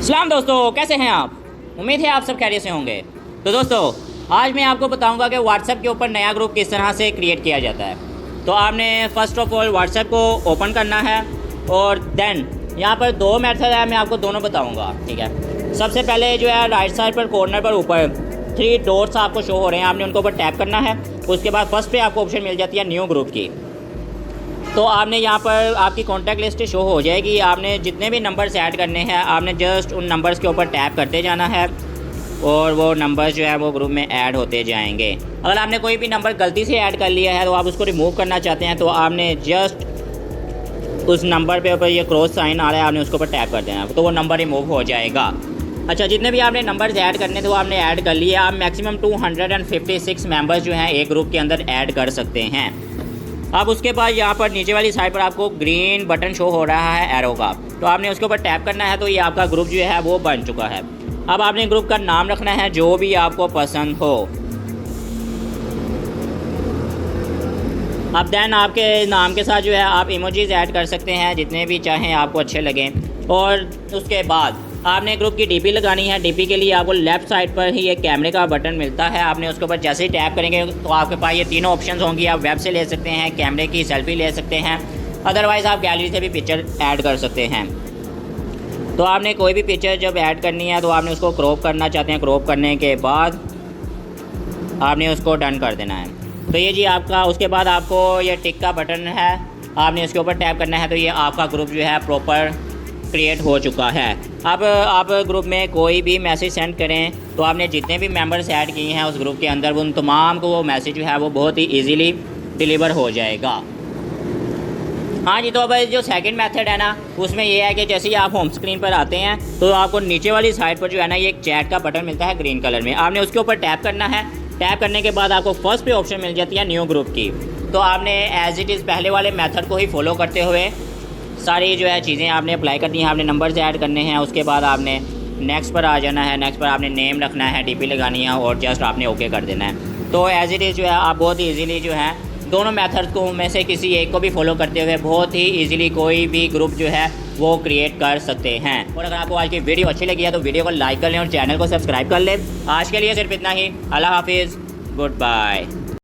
सलाम दोस्तों, कैसे हैं आप। उम्मीद है आप सब खैरियत से होंगे। तो दोस्तों, आज मैं आपको बताऊंगा कि व्हाट्सएप के ऊपर नया ग्रुप किस तरह से क्रिएट किया जाता है। तो आपने फ़र्स्ट ऑफ ऑल व्हाट्सएप को ओपन करना है और देन यहाँ पर दो मेथड है, मैं आपको दोनों बताऊंगा। ठीक है, सबसे पहले जो है राइट साइड पर कॉर्नर पर ऊपर 3 डॉट्स आपको शो हो रहे हैं, आपने उनको ऊपर टैप करना है। उसके बाद फर्स्ट पे आपको ऑप्शन मिल जाती है न्यू ग्रुप की। तो आपने यहाँ पर आपकी कॉन्टैक्ट लिस्ट शो हो जाएगी। आपने जितने भी नंबर्स ऐड करने हैं, आपने जस्ट उन नंबर्स के ऊपर टैप करते जाना है और वो नंबर्स जो है वो ग्रुप में ऐड होते जाएंगे। अगर आपने कोई भी नंबर गलती से ऐड कर लिया है तो आप उसको रिमूव करना चाहते हैं, तो आपने जस्ट उस नंबर पे ऊपर ये क्रॉस साइन आ रहा है, आपने उसके ऊपर टैप कर देना है, तो वो नंबर रिमूव हो जाएगा। अच्छा, जितने भी आपने नंबर्स ऐड करने थे वो आपने ऐड कर लिए। आप मैक्सिमम 256 मेंबर्स जो हैं एक ग्रुप के अंदर ऐड कर सकते हैं। अब उसके बाद यहाँ पर नीचे वाली साइड पर आपको ग्रीन बटन शो हो रहा है एरो का, तो आपने उसके ऊपर टैप करना है, तो ये आपका ग्रुप जो है वो बन चुका है। अब आपने ग्रुप का नाम रखना है जो भी आपको पसंद हो। अब देन आपके नाम के साथ जो है आप इमोजीज ऐड कर सकते हैं जितने भी चाहें, आपको अच्छे लगें। और उसके बाद आपने ग्रुप की डीपी लगानी है। डीपी के लिए आपको लेफ़्ट साइड पर ही एक कैमरे का बटन मिलता है, आपने उसके ऊपर जैसे ही टैप करेंगे तो आपके पास ये तीनों ऑप्शंस होंगी। आप वेब से ले सकते हैं, कैमरे की सेल्फी ले सकते हैं, अदरवाइज़ आप गैलरी से भी पिक्चर ऐड कर सकते हैं। तो आपने कोई भी पिक्चर जब ऐड करनी है तो आपने उसको क्रॉप करना चाहते हैं, क्रॉप करने के बाद आपने उसको डन कर देना है। तो ये जी आपका, उसके बाद आपको ये टिक का बटन है, आपने उसके ऊपर टैप करना है, तो ये आपका ग्रुप जो है प्रॉपर क्रिएट हो चुका है। अब आप ग्रुप में कोई भी मैसेज सेंड करें तो आपने जितने भी मेंबर्स ऐड किए हैं उस ग्रुप के अंदर, उन तमाम को वो मैसेज जो है वो बहुत ही इजीली डिलीवर हो जाएगा। हाँ जी, तो अब जो सेकंड मेथड है ना, उसमें ये है कि जैसे ही आप होम स्क्रीन पर आते हैं तो आपको नीचे वाली साइड पर जो है ना ये एक चैट का बटन मिलता है ग्रीन कलर में, आपने उसके ऊपर टैप करना है। टैप करने के बाद आपको फर्स्ट पे ऑप्शन मिल जाती है न्यू ग्रुप की। तो आपने एज इट इज़ पहले वाले मेथड को ही फॉलो करते हुए सारी जो है चीज़ें आपने अप्लाई करनी है। आपने नंबर्स ऐड करने हैं, उसके बाद आपने नेक्स्ट पर आ जाना है। नेक्स्ट पर आपने नेम रखना है, डीपी लगानी है और जस्ट आपने ओके कर देना है। तो एज इट इज़ जो है आप बहुत ही ईजीली जो है दोनों मेथड को में से किसी एक को भी फॉलो करते हुए बहुत ही ईजिली कोई भी ग्रुप जो है वो क्रिएट कर सकते हैं। और अगर आपको आज की वीडियो अच्छी लगी है तो वीडियो को लाइक कर लें और चैनल को सब्सक्राइब कर लें। आज के लिए सिर्फ इतना ही। अल्लाह हाफिज़, गुड बाय।